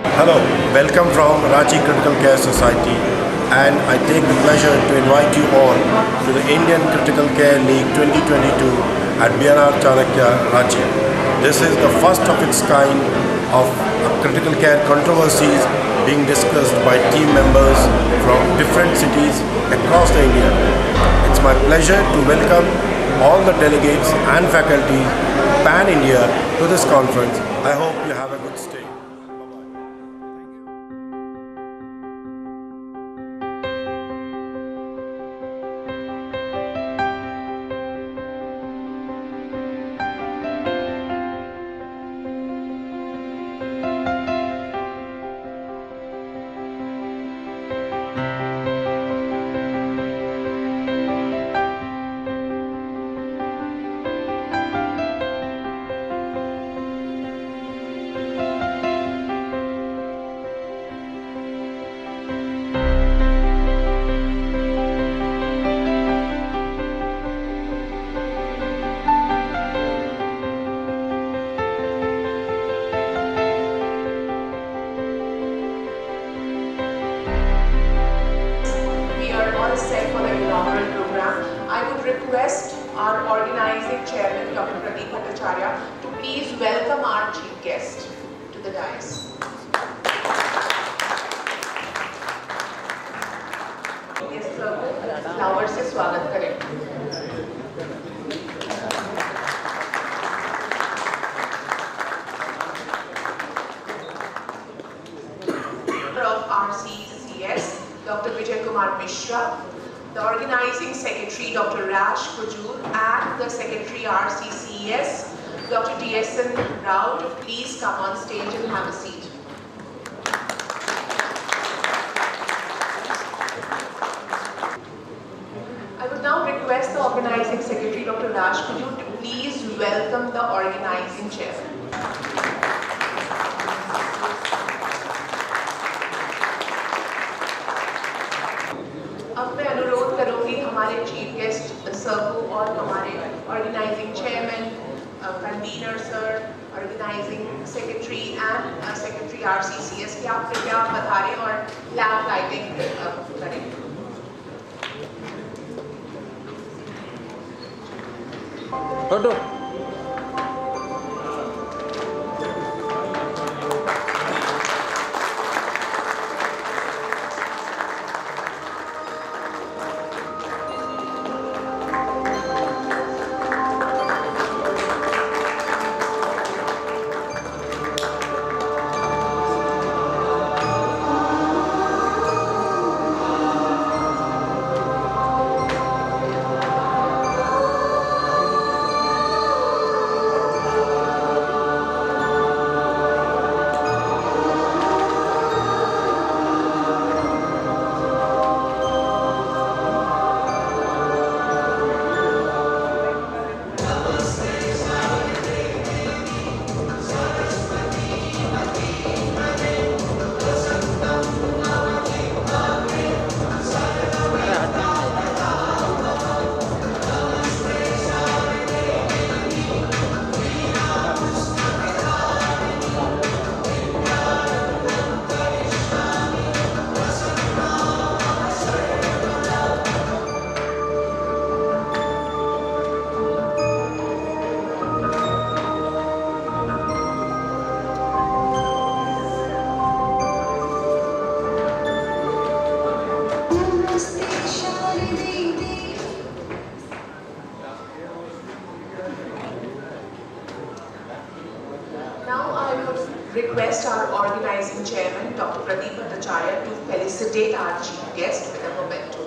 Hello, welcome from Ranchi Critical Care Society, and I take the pleasure to invite you all to the Indian Critical Care League 2022 at VRB Chanakya, Ranchi. This is the first of its kind of critical care controversies being discussed by team members from different cities across the India. It's my pleasure to welcome all the delegates and faculty pan-India to this conference. I hope you have a good stay. Set for the inaugural program, I would request our organizing chairman, Dr. Pradeep Bhattacharya, to please welcome our chief guest to the dais. Yes, sir. Flowers से स्वागत करें. Of RCCS, Dr. Vijay Kumar Mishra, the organizing secretary Dr. Rash Kujur, and the secretary RCCS Dr. DSN Rao to please come on stage and have a seat. I would now request the organizing secretary Dr. Rash Kujur to please welcome the organizing chairman. अब मैं अनुरोध करूंगी हमारे chief guest sir को और हमारे organizing chairman, convener sir, organizing secretary and secretary RCCS की आप कृपया पधारें और लैब लाइटिंग करें. Photo request our organizing chairman, Dr. Pradeep Bhattacharya, to felicitate our chief guest with a memento.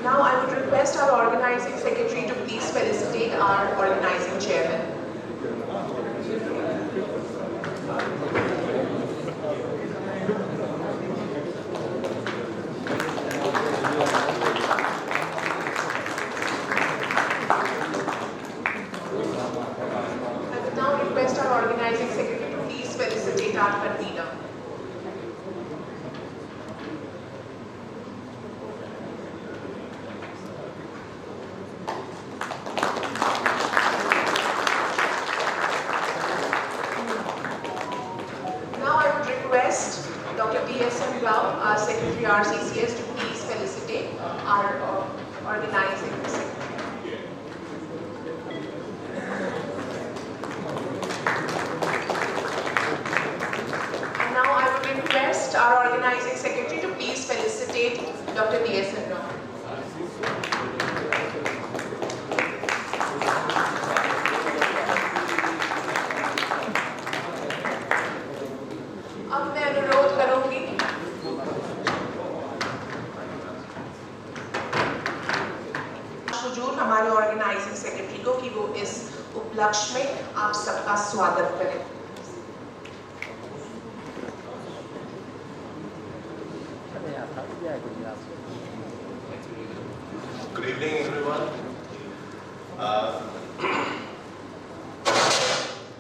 Now I would request our organizing secretary to please felicitate our organizing chairman. Dr. D.S. Rao. अब मैं अनुरोध करूंगी हुजूर हमारे organising secretary को कि वो इस उपलक्ष्य में आप सबका स्वागत करें। Good evening, everyone.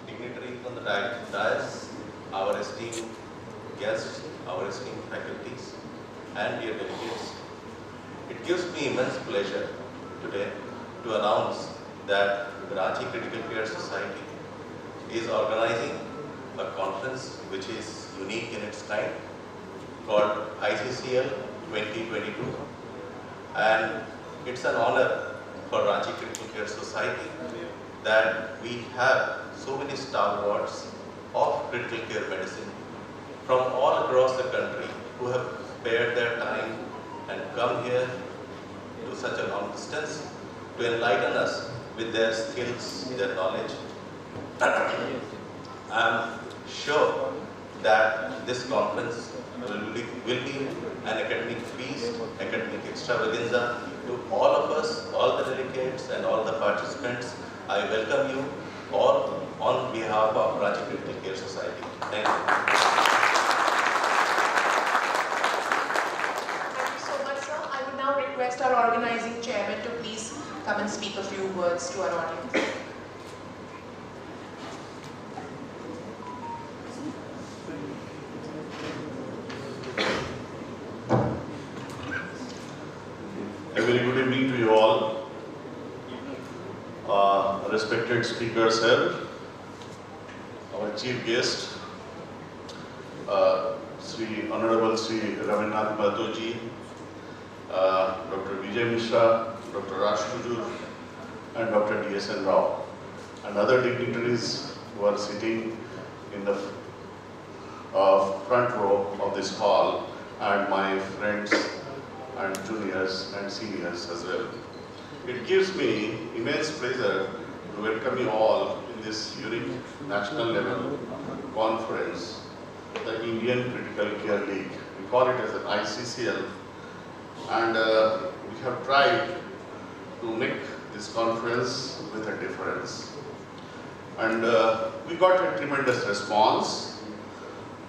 Dignitaries on the dais, our esteemed guests, our esteemed faculties, and dear delegates. It gives me immense pleasure today to announce that the Ranchi Critical Care Society is organizing a conference which is unique in its kind called ICCL 2022, and it's an honor for Ranchi Critical Care Society that we have so many stalwarts of critical care medicine from all across the country who have spared their time and come here to such a long distance to enlighten us with their skills, their knowledge. I am sure that this conference will be an academic feast, academic extravaganza to all of us, all the delegates and all the participants. I welcome you all on behalf of Ranchi Critical Care Society. Thank you. Thank you so much, sir. I would now request our organizing chairman to please come and speak a few words to our audience. A very good evening to you all. Respected speakers here, our chief guest, Honorable Sri Ravindranath Mahto ji, Dr. Vijay Mishra, Dr. Raj Kujur, and Dr. D.S. Rao, and other dignitaries who are sitting in the front row of this hall, and my friends and juniors and seniors as well. It gives me immense pleasure to welcome you all in this unique national level conference, the Indian Critical Care League. We call it as an ICCL, and we have tried to make this conference with a difference. And we got a tremendous response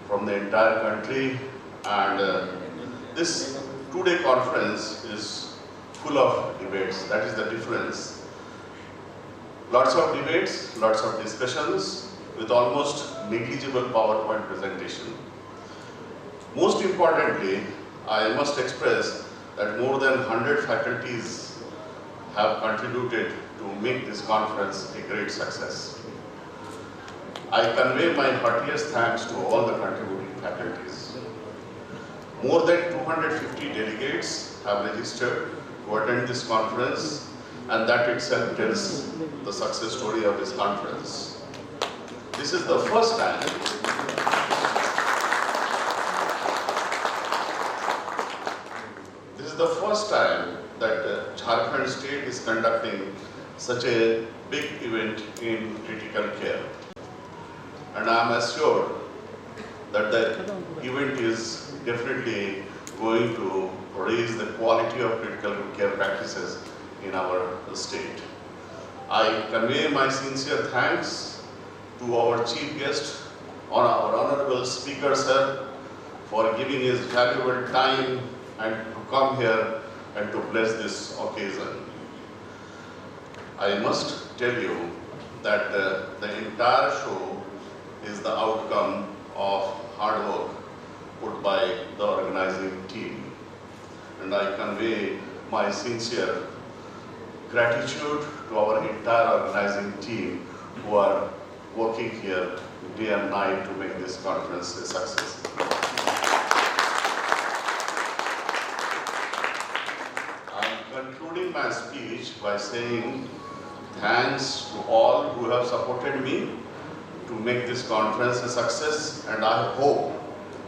from the entire country, and this two-day conference is full of debates. That is the difference. Lots of debates, lots of discussions with almost negligible PowerPoint presentation. Most importantly, I must express that more than 100 faculties have contributed to make this conference a great success. I convey my heartiest thanks to all the contributing faculties. More than 250 delegates have registered to attend this conference, and that itself tells the success story of this conference. This is the first time that Jharkhand state is conducting such a big event in critical care. And I am assured that the event is definitely going to raise the quality of critical care practices in our state. I convey my sincere thanks to our chief guest, our honorable speaker sir, for giving his valuable time and to come here and to bless this occasion. I must tell you that the entire show is the outcome of hard work put by the organizing team. And I convey my sincere gratitude to our entire organizing team who are working here day and night to make this conference a success. I'm concluding my speech by saying thanks to all who have supported me to make this conference a success, and I hope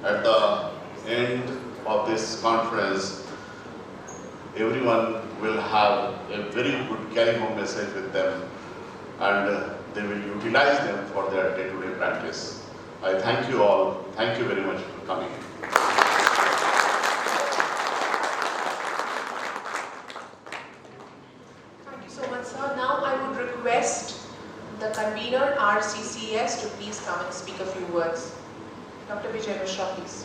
at the end of this conference everyone will have a very good carry-home message with them, and they will utilize them for their day-to-day practice. I thank you all. Thank you very much for coming. Thank you so much, sir. Now I would request the convener, RCCS, to please come and speak a few words. Dr. Vijay Mishra, please.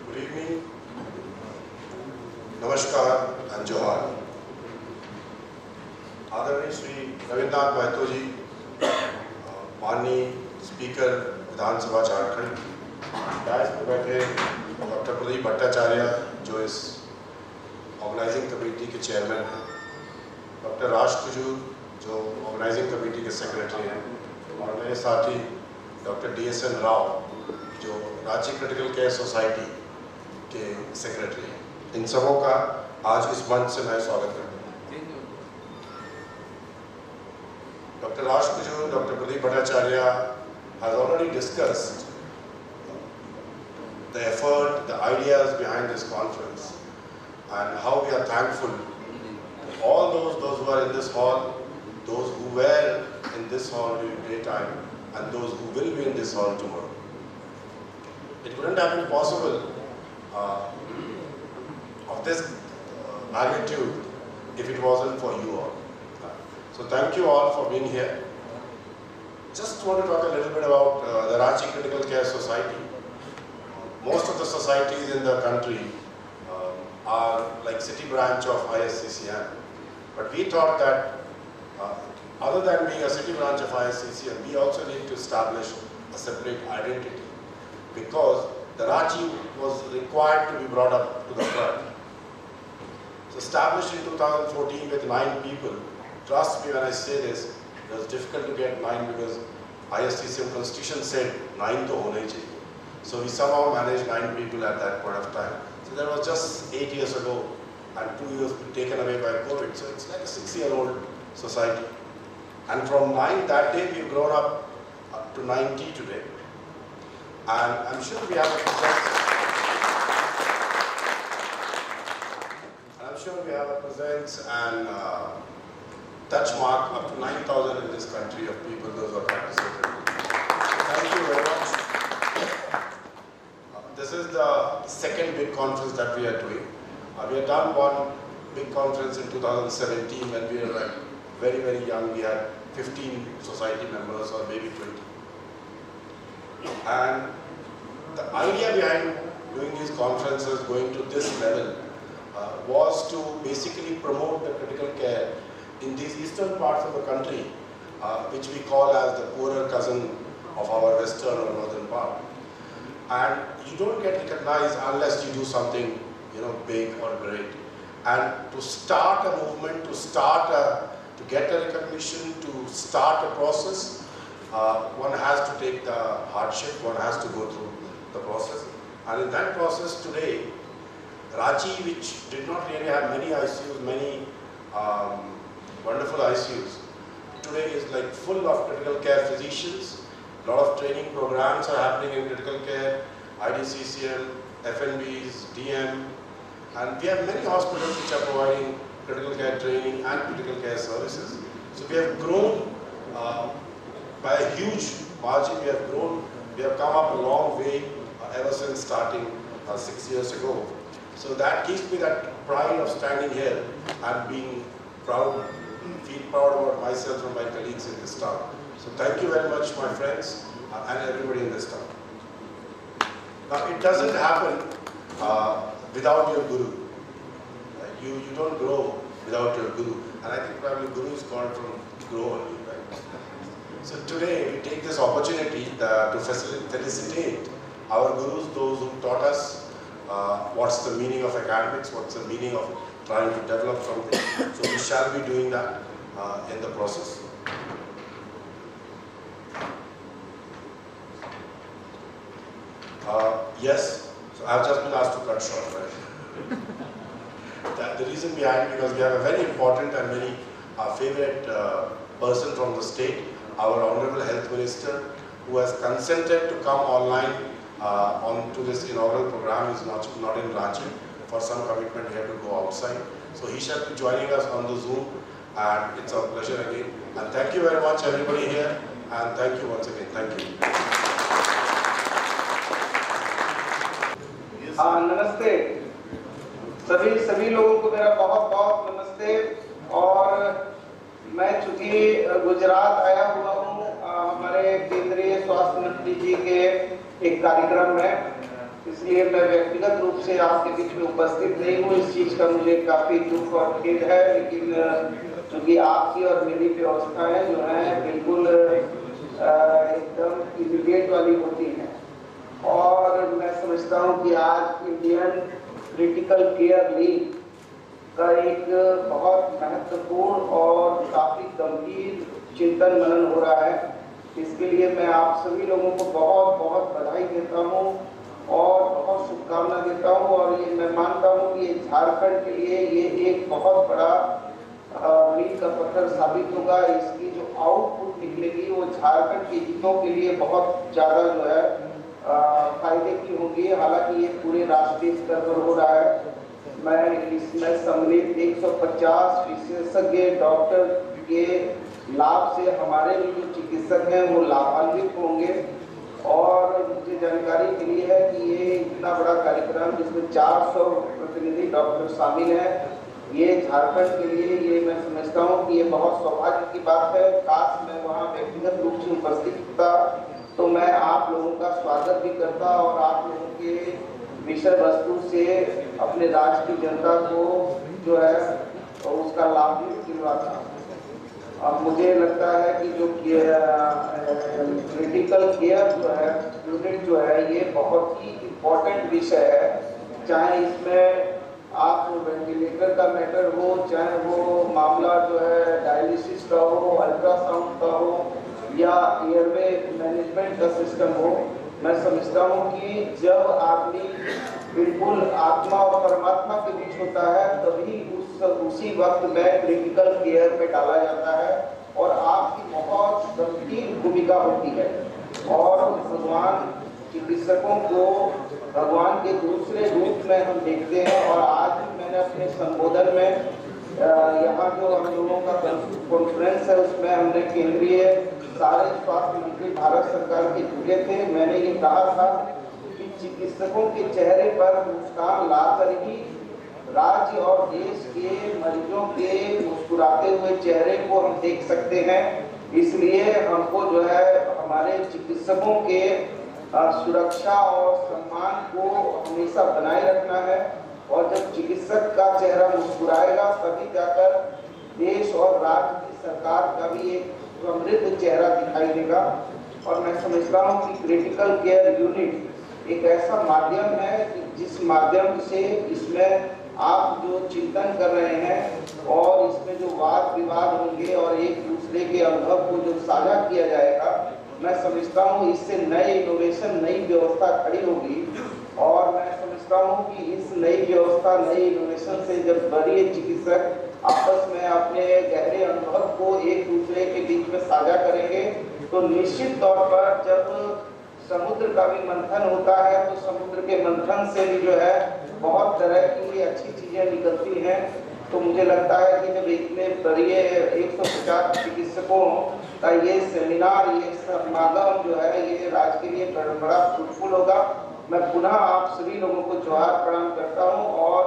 Good evening, Namaskar and Johar. आदरणीय श्री रविन्द्रनाथ महतो जी, माननीय speaker विधानसभा Jharkhand, DISE पर बैठे doctor Pradeep Bhattacharya जो इस organising committee के chairman हैं, doctor राज कुजूर जो organising committee के सेक्रेटरी हैं, और मेरे साथी डॉक्टर DSN राव जो रांची क्रिटिकल केयर सोसाइटी के सेक्रेटरी हैं। इन सबों का आज इस मंच से मैं स्वागत करता हूँ। Dr. Raj Kujur, Dr. Pradeep Bhattacharya has already discussed the effort, the ideas behind this conference, and how we are thankful to all those who are in this hall, those who were in this hall during daytime, and those who will be in this hall tomorrow. It wouldn't have been possible of this magnitude if it wasn't for you all. So thank you all for being here. Just want to talk a little bit about the Ranchi Critical Care Society. Most of the societies in the country are like city branch of ISCCM. But we thought that other than being a city branch of ISCCM, we also need to establish a separate identity, because the Ranchi was required to be brought up to the front. So established in 2014 with 9 people. Trust me when I say this, it was difficult to get 9 because ISCCM constitution said 9 to hone chahiye. So we somehow managed 9 people at that point of time. So that was just 8 years ago, and 2 years taken away by COVID. So it's like a 6-year-old society. And from 9 that day, we've grown up to 90 today. And I'm sure we have a presence. And touch mark up to 9,000 in this country of people, those who are participating. Thank you very much. This is the second big conference that we are doing. We had done one big conference in 2017 when we were like very, very young. We had 15 society members or maybe 20. And the idea behind doing these conferences, going to this level, was to basically promote the critical care in these eastern parts of the country, which we call as the poorer cousin of our western or northern part. And you don't get recognized unless you do something, big or great. And to start a movement, to get a recognition, to start a process, one has to take the hardship, one has to go through the process. And in that process today, Ranchi, which did not really have many ICUs, many wonderful ICUs, today is like full of critical care physicians. A lot of training programs are happening in critical care, ISCCL, FNBs, DM, and we have many hospitals which are providing critical care training and critical care services. So we have grown by a huge margin. We have come up a long way ever since starting 6 years ago. So that gives me that pride of standing here and being proud, feel proud about myself and my colleagues in this town. So thank you very much, my friends, and everybody in this town. Now, it doesn't happen without your guru. Right? You don't grow without your guru. And I think probably guru is called from grow only, right? So today, we take this opportunity to felicitate our gurus, those who taught us what's the meaning of academics, what's the meaning of trying to develop something. So we shall be doing that in the process. Yes, so I've just been asked to cut short, right? The reason reason behind, because we have a very important and very favorite person from the state, our Honorable Health Minister, who has consented to come online on to this inaugural program. Is not in Ranchi. For some commitment, he had to go outside. So he shall be joining us on the Zoom, and it's a pleasure again. And thank you very much, everybody here, and thank you once again. Thank you. नमस्ते सभी लोगों को मेरा बहुत बहुत नमस्ते। और मैं चूंकि गुजरात आया हुआ हूँ हमारे केंद्रीय स्वास्थ्य मंत्री जी के एक कार्यक्रम में, इसलिए मैं व्यक्तिगत रूप से आपके बीच में उपस्थित नहीं हूँ। इस चीज का मुझे काफी दुख और खेद है, लेकिन चूंकि आपकी और मेरी व्यवस्थाएं जो हैं बिल्कुल एकदम इमीडिएट वाली होती हैं, और मैं समझता हूँ कि आज इंडियन क्रिटिकल केयर लीग का एक बहुत महत्वपूर्ण और काफी गंभीर चिंतन मनन हो रहा है। इसके लिए मैं आप सभी लोगों को बहुत बहुत बधाई देता हूँ और बहुत शुभकामना देता हूँ। और ये मैं मानता हूँ कि झारखंड के लिए ये एक बहुत बड़ा मील का पत्थर साबित होगा। इसकी जो आउटपुट निकलेगी वो झारखंड के हितों के लिए बहुत ज़्यादा जो है फायदे की होंगी। हालांकि ये पूरे राष्ट्रीय स्तर पर हो रहा है। मैं इसमें सम्मिलित 150 विशेषज्ञ डॉक्टर के लाभ से हमारे भी जो चिकित्सक हैं वो लाभान्वित होंगे। और मुझे जानकारी मिली है कि ये इतना बड़ा कार्यक्रम जिसमें 400 प्रतिनिधि डॉक्टर शामिल हैं, ये झारखंड के लिए ये मैं समझता हूँ कि ये बहुत सौभाग्य की बात है। काश मैं वहाँ व्यक्तिगत रूप से उपस्थित होता तो मैं आप लोगों का स्वागत भी करता और आप लोगों के विषय वस्तु से अपने राज्य की जनता को जो है उसका लाभ भी दिलवाता। अब मुझे लगता है कि जो क्रिटिकल केयर जो है यूनिट जो है ये बहुत ही इम्पोर्टेंट विषय है। चाहे इसमें आप वेंटिलेटर का मैटर हो, चाहे वो मामला जो है डायलिसिस का हो, अल्ट्रासाउंड का हो, या एयरवे मैनेजमेंट का सिस्टम हो। मैं समझता हूँ कि जब आदमी बिल्कुल आत्मा और परमात्मा के बीच होता है तभी उसी वक्त में क्रिटिकल केयर में डाला जाता है और आपकी बहुत गंभीर भूमिका होती है। और भगवान चिकित्सकों को भगवान के दूसरे रूप में हम देखते हैं। और आज भी मैंने अपने संबोधन में यहाँ जो हम लोगों का कॉन्फ्रेंस है उसमें हमने केंद्रीय सारे स्वास्थ्य मंत्री भारत सरकार के जुड़े थे। मैंने ये कहा था कि चिकित्सकों के चेहरे पर मुस्कान लाकर ही राज्य और देश के मरीजों के मुस्कुराते हुए चेहरे को हम देख सकते हैं। इसलिए हमको जो है हमारे चिकित्सकों के सुरक्षा और सम्मान को हमेशा बनाए रखना है। और जब चिकित्सक का चेहरा मुस्कुराएगा तभी जाकर देश और राज्य की सरकार का भी एक समृद्ध चेहरा दिखाई देगा। और मैं समझता हूँ कि क्रिटिकल केयर यूनिट एक ऐसा माध्यम है कि जिस माध्यम से इसमें आप जो चिंतन कर रहे हैं और इसमें जो वाद विवाद होंगे और एक दूसरे के अनुभव को जो साझा किया जाएगा, मैं समझता हूँ इससे नए इनोवेशन, नई व्यवस्था खड़ी होगी। और मैं समझता हूँ कि इस नई व्यवस्था, नई इनोवेशन से जब वरीय चिकित्सक आपस में अपने गहरे अनुभव को एक दूसरे के बीच में साझा करेंगे तो निश्चित तौर पर जब समुद्र का भी मंथन होता है तो समुद्र के मंथन से भी जो है बहुत तरह की अच्छी चीजें निकलती हैं। तो मुझे लगता है कि जब इतने वरीय 150 चिकित्सकों का ये सेमिनार, ये समागम जो है ये राज्य के लिए बड़ा फ्रूटफुल होगा। मैं पुनः आप सभी लोगों को जोहार प्रणाम करता हूँ और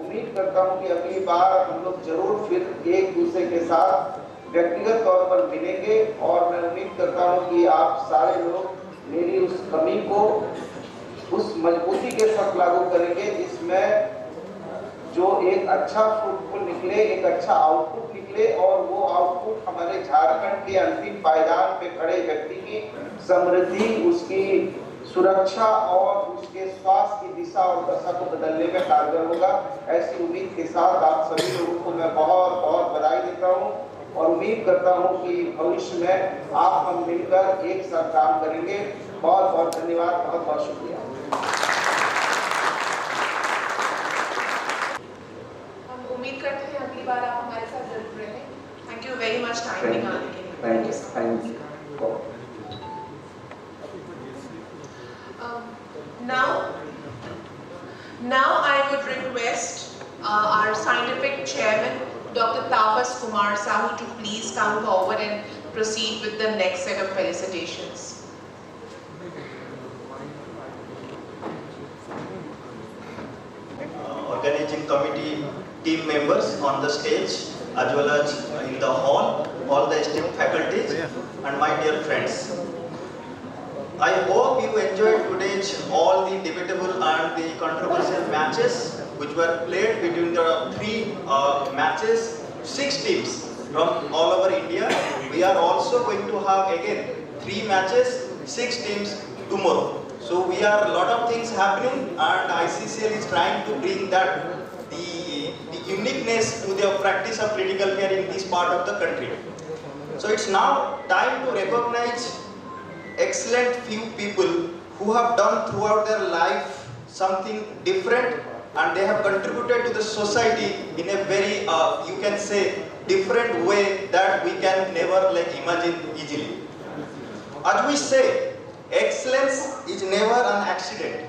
उम्मीद करता हूँ कि अगली बार हम लोग जरूर फिर एक दूसरे के साथ व्यक्तिगत तौर पर मिलेंगे। और मैं उम्मीद करता हूँ कि आप सारे लोग मेरी उस कमी को उस मजबूती के साथ लागू करेंगे जिसमें जो एक अच्छा फ्रूटफुल निकले, एक अच्छा आउटपुट निकले और वो आउटपुट हमारे झारखंड के अंतिम पायदान पे खड़े व्यक्ति की समृद्धि, उसकी सुरक्षा और उसके स्वास्थ्य की दिशा और दशा को बदलने में कारगर होगा। ऐसी उम्मीद के साथ आप सभी लोगों को मैं बहुत बहुत बधाई देता हूँ और उम्मीद करता हूँ कि भविष्य में आप हम मिलकर एक साथ काम करेंगे। बहुत बहुत धन्यवाद, बहुत बहुत शुक्रिया। हम उम्मीद much time निकालने के लिए. Thank you so much. Now I would request our scientific chairman, Dr. Tapas Kumar Sahu, to please come forward and proceed with the next set of felicitations. Organizing committee team members on the stage as well as in the hall, all the esteemed faculties and my dear friends. I hope you enjoyed today's all the debatable and the controversial matches which were played between the three matches, 6 teams from all over India. We are also going to have again 3 matches, 6 teams tomorrow. So we are a lot of things happening, and ICCL is trying to bring that the uniqueness to the practice of critical care in this part of the country. So it's now time to recognize excellent few people who have done throughout their life something different, and they have contributed to the society in a very you can say different way that we can never imagine easily. As we say, excellence is never an accident.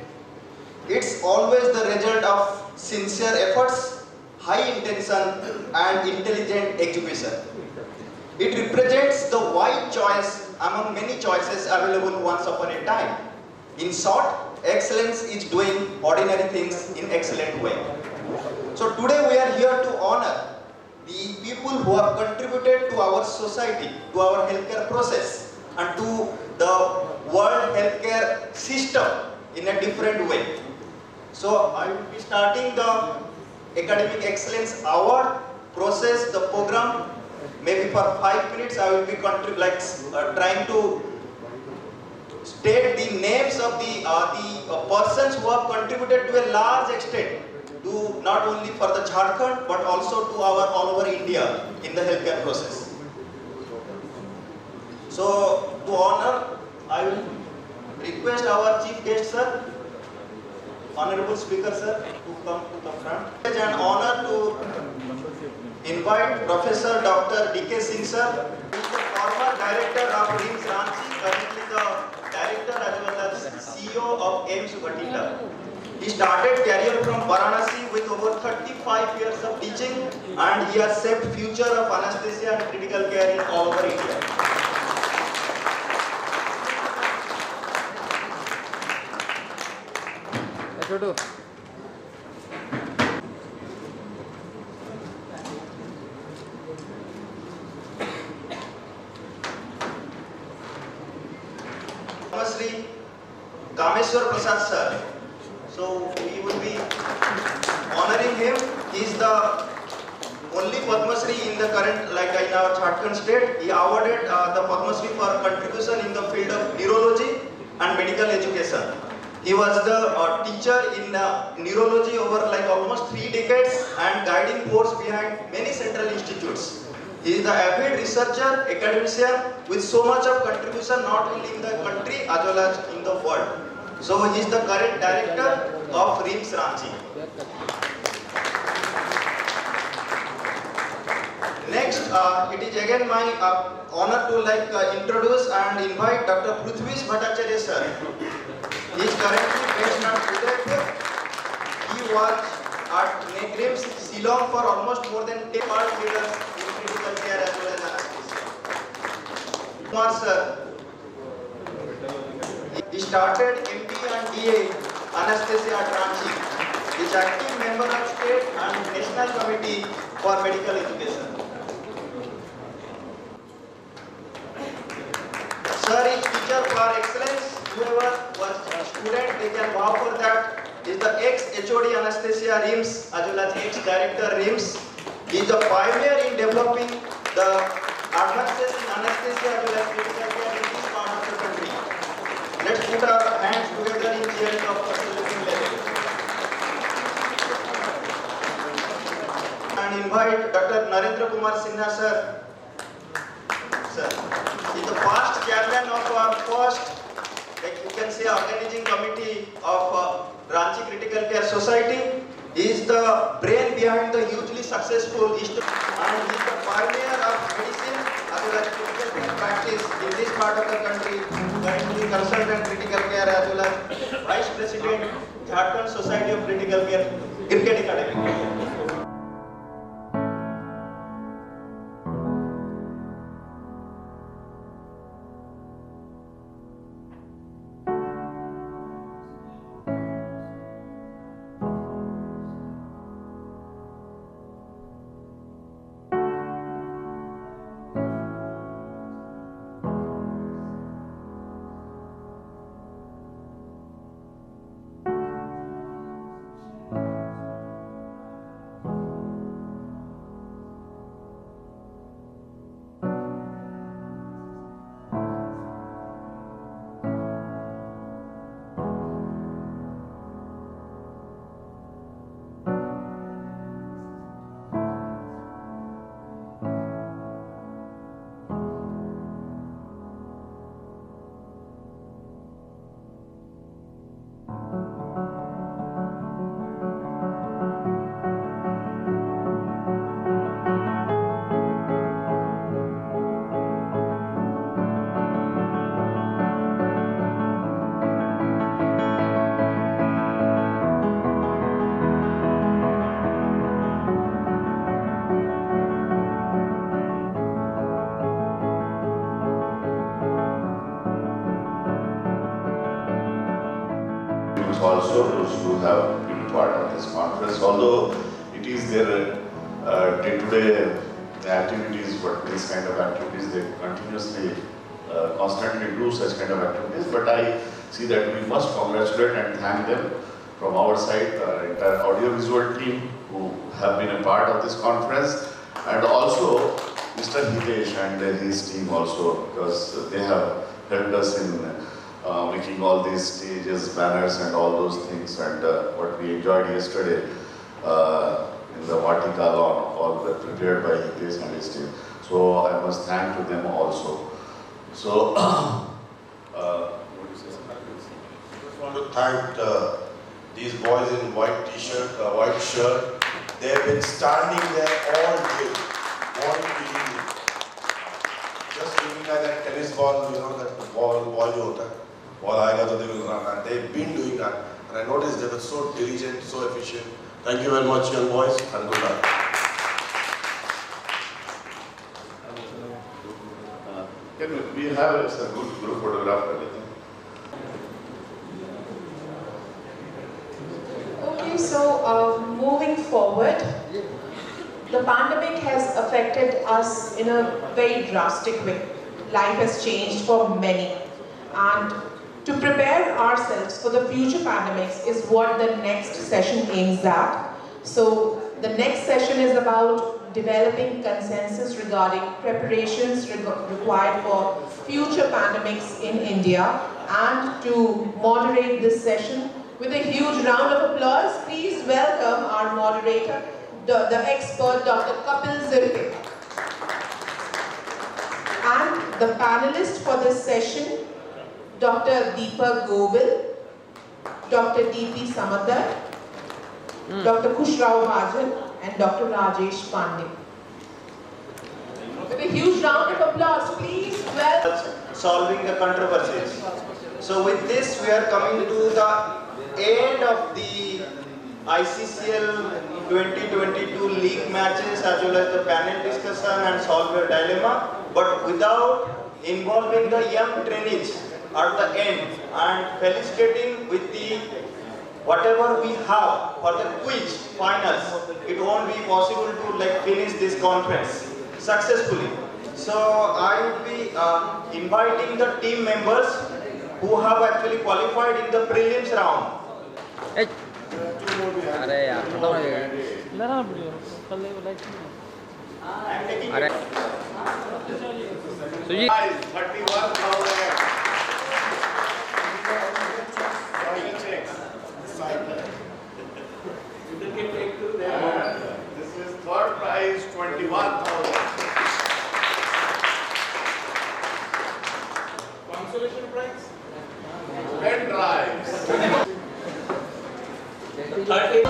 It's always the result of sincere efforts, high intention and intelligent execution. It represents the wide choice among many choices available once upon a time. In short, excellence is doing ordinary things in excellent way. So today we are here to honor the people who have contributed to our society, to our healthcare process and to the world healthcare system in a different way. So I will be starting the Academic Excellence Award process, the program. Maybe for 5 minutes I will be trying to state the names of the persons who have contributed to a large extent to not only for the Jharkhand but also to our all over India in the healthcare process. So to honor, I will request our chief guest sir, honorable speaker sir, to come to the front. It's an honor to invite Professor Dr. D.K. Singh sir, who is the former director of RIMS Ranchi, currently the director as well as CEO of AIMS Bhatinda. He started career from Varanasi with over 35 years of teaching, and he has shaped future of anesthesia and critical care in all over India. Sri Kameswar Prasad sir. So we will be honoring him. He is the only Padma Shri in the current, in our Jharkhand state. He awarded the Padma Shri for contribution in the field of neurology and medical education. He was the teacher in neurology over almost 3 decades and guiding force behind many central institutes. He is the avid researcher, academician with so much of contribution not only in the country as well as in the world. So he is the current director of RIMS Ranchi. Next, it is again my honor to introduce and invite Dr. Prithvish Bhattacharya sir. He is currently based at Udaipur. He was at RIMS Shillong for almost more than 10 years in critical care as well as anesthesia. Kumar sir, he started MD and DA anesthesia at Ranchi. He is active member of state and national committee for medical education. Sir is teacher for excellence. Whoever was a student, they can vouch for that. He is the ex-HOD anesthesia RIMS as well as ex-director RIMS. He is the pioneer in developing the advances in anesthesia as well as critical care in this part of the country. Let's put our hands together in cheering of facilitating level. And invite Dr. Narendra Kumar Sinha sir. Sir, he is the past chairman of our first, you can say, organizing committee of Ranchi Critical Care Society. He is the brain behind the hugely successful and he is the pioneer of medicine as well as critical care practice in this part of the country, currently consultant critical care as well as Vice President, Jharkhand Society of Critical Care, Cricket Academy. Also to have been part of this conference, although it is their day-to-day activities, but this kind of activities they continuously, constantly do such kind of activities, but I see that we must congratulate and thank them from our side, the entire audiovisual team who have been a part of this conference, and also Mr. Hitesh and his team also, because they have helped us in making all these stages, banners and all those things, and what we enjoyed yesterday in the Vatika lawn, all that prepared by Hitesh and his team. So I must thank to them also. So, what do you say? I just want to thank these boys in white t-shirt, white shirt. They have been standing there all day, morning to evening. Just looking at that tennis ball, you know, that ball jo hota hai. Ball aayega to they will run, and they've been doing that. And I noticed they were so diligent, so efficient. Thank you very much, young boys, and good luck. Can we have a good group photograph? Okay, so moving forward, the pandemic has affected us in a very drastic way. Life has changed for many, and to prepare ourselves for the future pandemics is what the next session aims at. So the next session is about developing consensus regarding preparations required for future pandemics in India, and to moderate this session with a huge round of applause, please welcome our moderator, the expert Dr. Kapil Zirke. And the panelists for this session, Dr. Deepak Gobil, Dr. D.P. Samadar, Dr. Kushrao Majan, and Dr. Rajesh Pandey. With a huge round of applause, please welcome. Solving the controversies. So with this, we are coming to the end of the ICCL 2022 league matches as well as the panel discussion and solve your dilemma, but without involving the young trainees at the end and felicitating with the whatever we have for the quiz finals. It won't be possible to finish this conference successfully. So I would be inviting the team members who have actually qualified in the prelims round. अरे यार खत्म हो गया ना ना video कल ले like अरे तो ये 31,000. This is third prize, 21,000. Consolation prize? Pen drives. 30.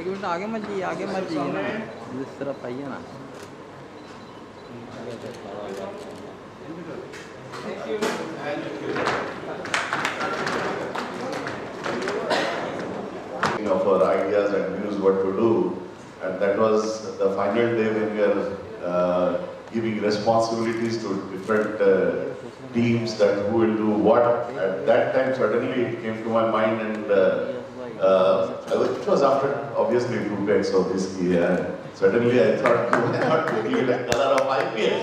एक मिनट आगे मत जाइए ना, जिस तरफ आइए ना। Of our ideas and views what to do, and that was the final day when we are giving responsibilities to different teams that who will do what. At that time suddenly it came to my mind, and it was after obviously 2 packs of whiskey, and suddenly I thought, why not give the color of IPL?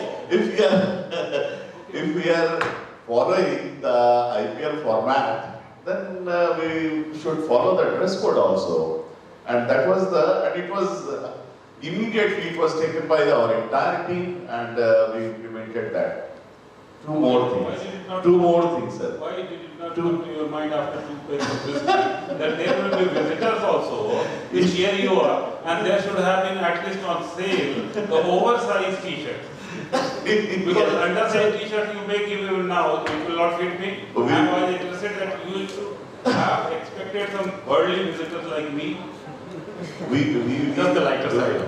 If we are following the IPL format, then we should follow the dress code also. And that was it was immediately it was taken by our entire team, and we implemented that. Two more things, sir. Why did it not come to your mind after 2 packs of whiskey that there will be visitors also to cheer you up, and there should have been at least on sale the oversized t-shirt? Because undersized t-shirt you may give even now, it will not fit me. I was interested that you should have expected some early visitors like me. Just the lighter side.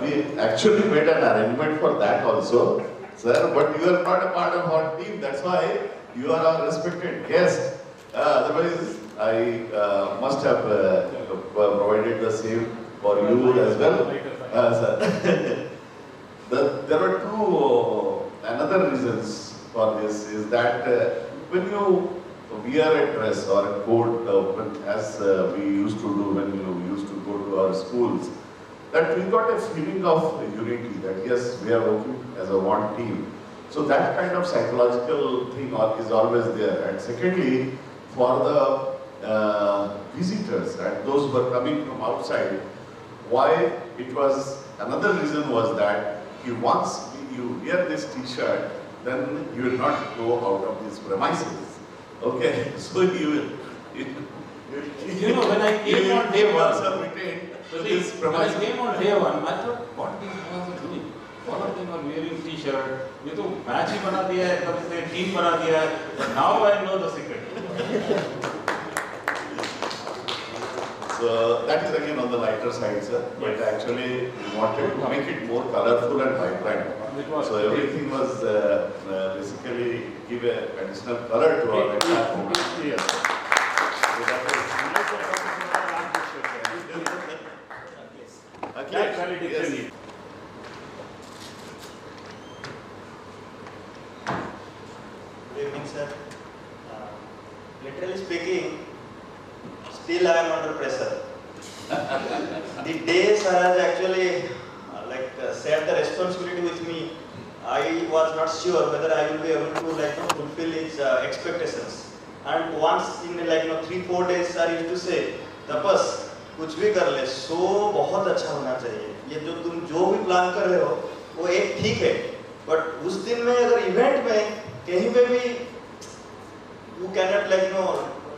We actually made an arrangement for that also, sir, but you are not a part of our team, that's why you are our respected guest. Otherwise, I must have provided the same for you as well. Sir. There were another reasons for this is that when you wear a dress or a coat, as we used to do when you used to go to our schools, that we got a feeling of unity, that yes, we are working as a one team. So that kind of psychological thing is always there. And secondly, for the visitors and those who are coming from outside, why it was, another reason was that once you wear this t-shirt, then you will not go out of these premises. Okay, so you will. When I came on day one, when I came on day one, I thought, what these guys are doing? All of them are wearing t-shirt. ये तो match ही बना दिया है, तब से team बना दिया है. Now I know the secret. So that is again on the lighter side, sir. But actually, we wanted to make it more colorful and vibrant. So everything was basically give an additional color to our entire program. Yes. So that is yes. Good evening, sir. Literally speaking, still I am under pressure. The day sir has actually shared the responsibility with me, I was not sure whether I will be able to fulfill his expectations. And once in 3-4 days sir used to say, Tapas, कुछ भी कर ले, सो बहुत अच्छा होना चाहिए. ये जो तुम जो भी प्लान कर रहे हो, वो एक ठीक है. But उस दिन में अगर इवेंट में कहीं पे भी you cannot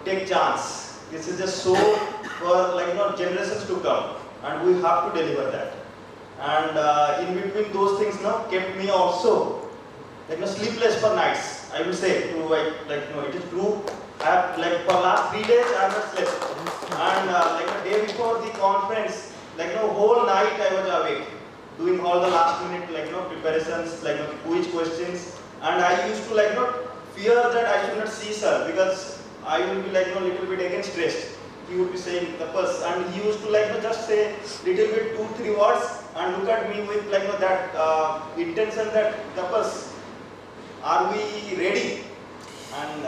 take chance. This is a show for generations to come, and we have to deliver that. And in between those things kept me also sleepless for nights. I will say it is true. I have for last 3 days I have not slept, and a day before the conference, whole night I was awake doing all the last minute preparations, quiz questions, and I used to fear that I should not see sir because I will be little bit again stressed. He would be saying Tapas, and he used to just say little bit 2-3 words and look at me with that intention that Tapas, are we ready? And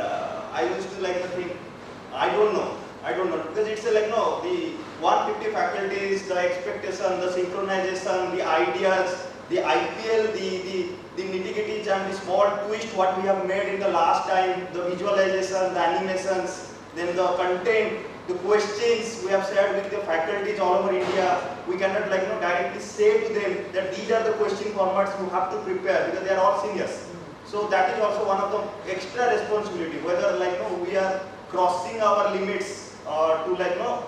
I used to think, I don't know because it's the 150 faculties, the expectation, the synchronization, the ideas, the IPL, the nitty-gritties and the small twist what we have made in the last time, the visualization, the animations, then the content, the questions we have shared with the faculties all over India. We cannot directly say to them that these are the question formats you have to prepare because they are all seniors. So that is also one of the extra responsibility, whether we are crossing our limits to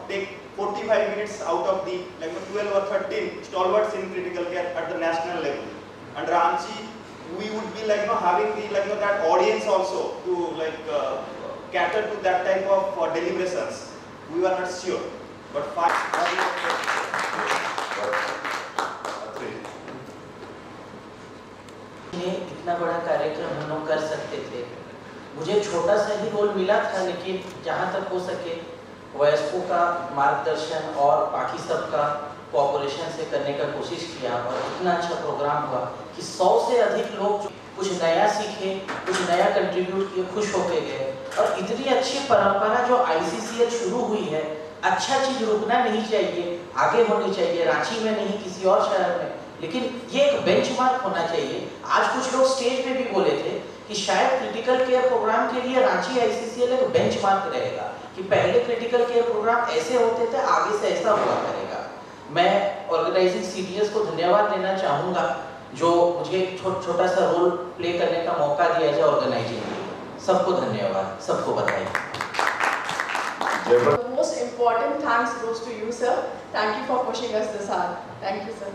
take 45 minutes out of the 12 or 13 stalwarts in critical care at the national level. And Ranchi, we would be having the that audience also to cater to that type of deliberations. We were not sure. But five. इतना बड़ा कार्यक्रम हम लोग कर सकते थे। मुझे छोटा सा ही रोल मिला था, लेकिन जहाँ तक हो सके वयस्कों का मार्गदर्शन और बाकी सब का कोऑपरेशन से करने का कोशिश किया और इतना अच्छा प्रोग्राम हुआ कि 100 से अधिक लोग कुछ नया सीखे, कुछ नया कंट्रीब्यूट किए, खुश होके गए। और इतनी अच्छी परंपरा जो ICCL शुरू हुई है, अच्छा चीज रुकना नहीं चाहिए, आगे होनी चाहिए, रांची में नहीं किसी और शहर में, लेकिन ये एक बेंचमार्क होना चाहिए। आज कुछ लोग स्टेज पे भी बोले थे कि शायद क्रिटिकल केयर प्रोग्राम के लिए रांची ICCL एक बेंचमार्क रहेगा कि पहले क्रिटिकल केयर प्रोग्राम ऐसे होते थे, आगे से ऐसा हुआ करेगा। मैं ऑर्गेनाइजिंग CDS को धन्यवाद देना चाहूँगा जो मुझे छोटा सा रोल प्ले करने का मौका दिया जाए ऑर्गेनाइजिंग में। सबको धन्यवाद, सबको बधाई। The most important thanks goes to you, sir. Thank you for pushing us this hard. Thank you, sir.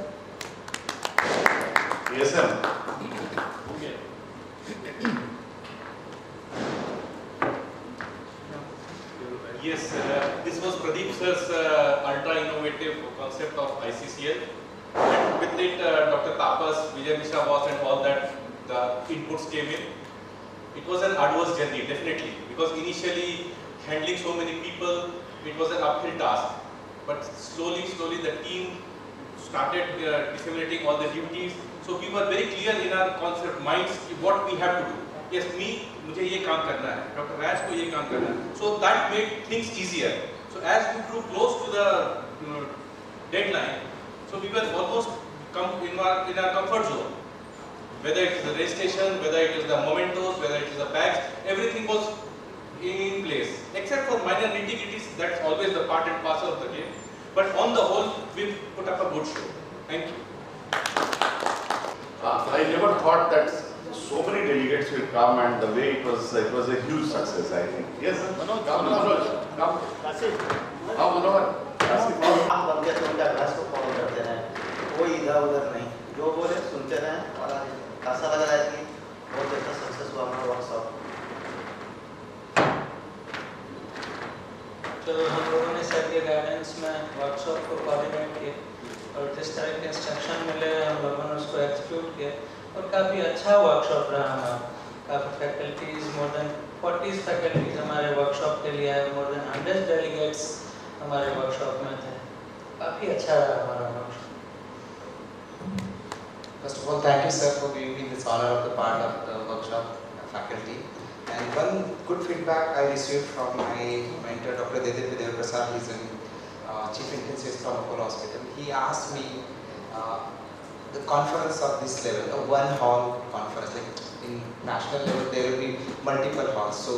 Yes, sir. Yes, this was Pradeep sir's ultra innovative concept of ICCL. And with it, Dr. Tapas, Vijay Mishra was and all that, the inputs came in. It was an arduous journey, definitely, because initially handling so many people, it was an uphill task. But slowly the team started disseminating all the duties. So we were very clear in our concept minds what we have to do. Yes, मुझे ये काम करना है, Dr. Raj को ये काम करना है. So that made things easier. So as we grew close to the deadline, so we were almost in our comfort zone. Whether it is the registration, whether it is the mementos, whether it is the bags, everything was in place. Except for minor nitty-gritties, that's always the part and parcel of the game. But on the whole, we put up a good show. Thank you. I never thought that so many delegates will come, and the way it was a huge success, I think. Yes, Manoj, come. How Manoj? आप अपने उनका class को follow करते रहें, कोई इधर उधर नहीं, जो बोले सुनते रहें। और ऐसा लग रहा है कि बहुत अच्छा सक्सेस हुआ हमारा वर्कशॉप। तो हम लोगों ने सर के गाइडेंस में वर्कशॉप को कोऑर्डिनेट किया और जिस तरह के इंस्ट्रक्शन मिले हम लोगों ने उसको एक्सक्यूट किया और काफ़ी अच्छा वर्कशॉप रहा हमारा। काफ़ी फैकल्टीज, मोर देन 40 फैकल्टीज हमारे वर्कशॉप के लिए आए, मोर देन 100 डेलीगेट्स हमारे वर्कशॉप में थे। काफ़ी अच्छा रहा हमारा workshop. First of all, thank you, sir, for giving me this honor of the part of the workshop faculty. And one good feedback I received from my mentor, Dr. Dedip Prasad, he's in Chief Intensivist from Apollo Hospital. He asked me the conference of this level, a one hall conference. Like in national level, there will be multiple halls. So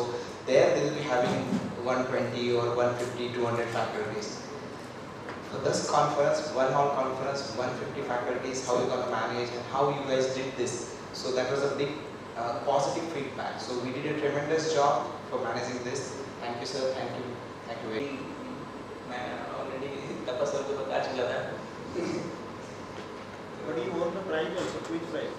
there they will be having 120 or 150, 200 faculties. So this conference, one hall conference, 150 faculties, how you going to manage and how you guys did this. So that was a big positive feedback. So we did a tremendous job for managing this. Thank you, sir. Thank you. Thank you very much. मैं already तपस sir को बता चुका था। But you won the prize also, which prize?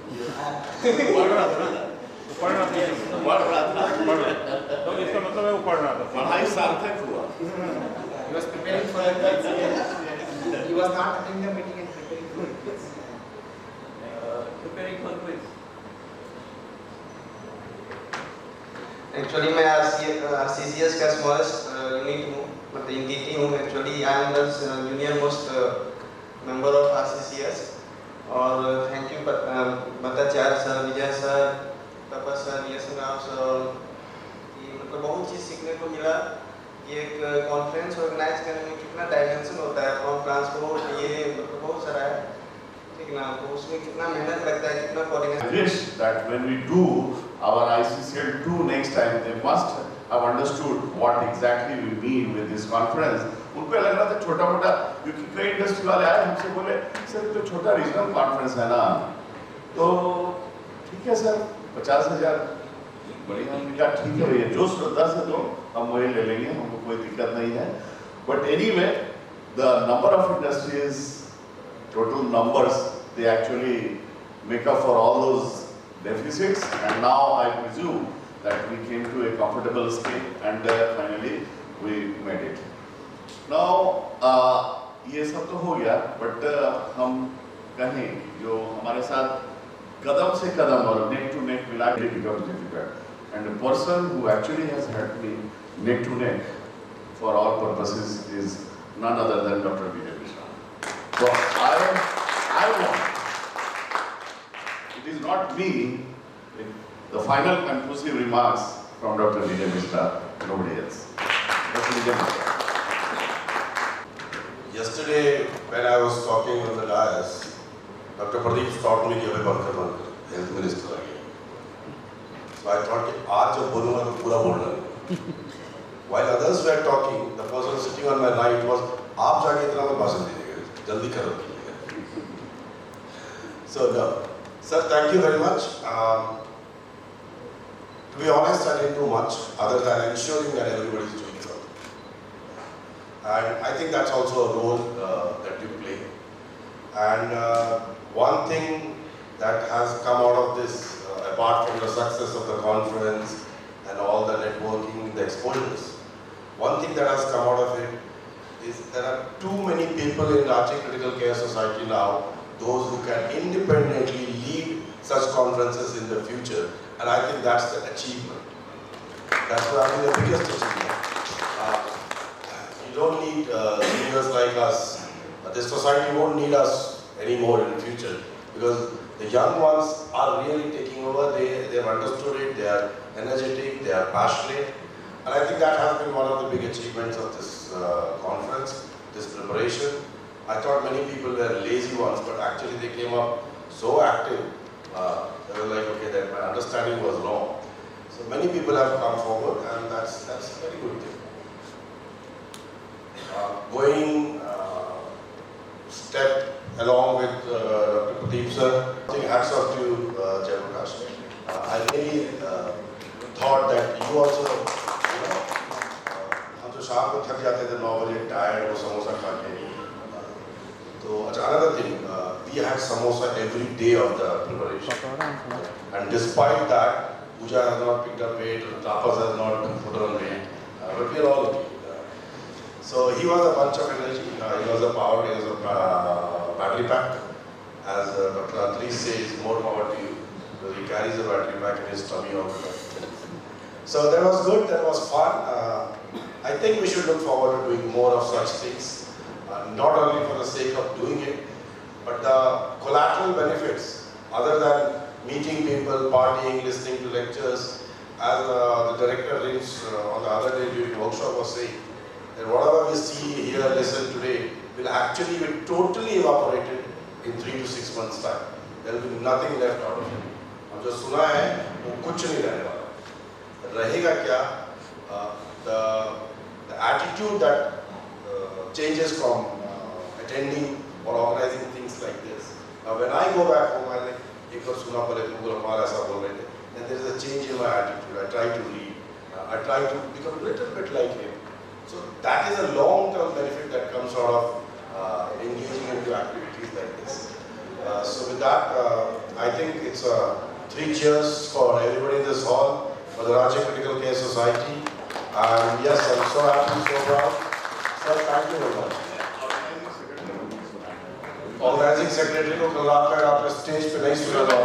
तो इसका मतलब है वो पढ़ रहा था। पढ़ाई सार्थक हुआ। He was preparing for the quiz. He was not attending the meeting and preparing for the quiz. Preparing for quiz. Actually, मैं RCCS का smallest unit हूँ, मतलब entity हूँ। Actually, I am the junior most member of RCCS. और thank you Bhattacharya sir, Vijay sir, Tapas sir, Rao sir, मतलब बहुत चीज़ सीखने को मिला। ये एक कॉन्फ्रेंस ऑर्गेनाइज करने में कितना डायमेंशन होता है, फ्रॉम ट्रांसपोर्ट, ये मतलब बहुत सारा है, ठीक ना? तो उसमें कितना मेहनत लगता है, कितना coordination. I wish that when we do our ICCL 2 next time, they must have understood what exactly we mean with this conference. उनको लग रहा था छोटा मोटा, क्योंकि कई इंडस्ट्री वाले आए हमसे बोले सर तो छोटा रीजनल कॉन्फ्रेंस है ना, तो ठीक है सर 50,000 बढ़िया। हमने कहा ठीक है भैया, जो श्रद्धा से दो हम वही ले लेंगे, हमको कोई दिक्कत नहीं है। But anyway the number of industries, total numbers, they actually make up for all those deficits, and now I presume that we came to a comfortable state and finally we made it. Now, ये सब तो हो गया, but हम कहें जो हमारे साथ कदम से कदम और neck to neck मिला के becomes difficult. And the person who actually has helped me neck to neck for all purposes is none other than Dr. VRB Production. So I want, it is not me, the final conclusive remarks from Dr. VRB Production, nobody else. Dr. VRB Production. Yesterday, when I was talking on the dais, Dr. Pradeep taught me कि अबे बनकर health minister आ गया. So I thought कि आज जब बोलूँगा तो पूरा बोलना है. While others were talking, the person sitting on my right was, आप जाके इतना मत भाषण दीजिएगा, जल्दी करो. So no, sir, thank you very much. To be honest, I didn't do much other than ensuring that everybody is doing something. And I think that's also a role that you play. And one thing that has come out of this, apart from the success of the conference and all the networking, the exposures, one thing that has come out of it is there are too many people in Ranchi Critical Care Society now, those who can independently lead such conferences in the future, and I think that's the achievement. That's probably the biggest achievement. You don't need leaders like us. This society won't need us anymore in the future, because the young ones are really taking over. They have understood it, they are energetic, they are passionate, and I think that has been one of the big achievements of this conference, this preparation. I thought many people were lazy ones, but actually they came up so active. They were like, okay, that my understanding was wrong. So many people have come forward, and that's a very good thing. Going step along with Dr. Pradeep sir, I think hats off to you, Jayaprakash. I really thought that you also, you know, हम जो शाम को थक जाते थे 9 बजे tired वो समोसा खा के. So another thing, we had samosa every day of the preparation, and despite that, Pooja has not picked up weight, Tapas has not put on weight, but we are all okay. So he was a bunch of energy, he was a power, he was a battery pack. As Dr. Antri says, more power to you, because he carries a battery pack in his tummy all the time. So that was good, that was fun. I think we should look forward to doing more of such things, not only for the sake of doing it, but the collateral benefits, other than meeting people, partying, listening to lectures. As the director Rins on the other day during workshop was saying, that whatever we see, hear, listen today will actually be totally evaporated in 3 to 6 months' time. There will be nothing left out of it. हम जो सुना है वो कुछ नहीं रहने वाला. रहेगा क्या? The attitude that changes from attending or organizing things like this. Now when I go back home, I like एक बार सुना पहले तुमको हमारा ऐसा बोल रहे थे. And there is a change in my attitude. I try to read. I try to become a little bit like him. So that is a long-term benefit that comes out of engaging into activities like this. So with that, I think it's 3 cheers for everybody in this hall, for the Ranchi Critical Care Society. And yes, I'm so happy, so proud. Sir, thank you very much. Organizing Secretary को कल रात में आपने stage पे नहीं सुना था.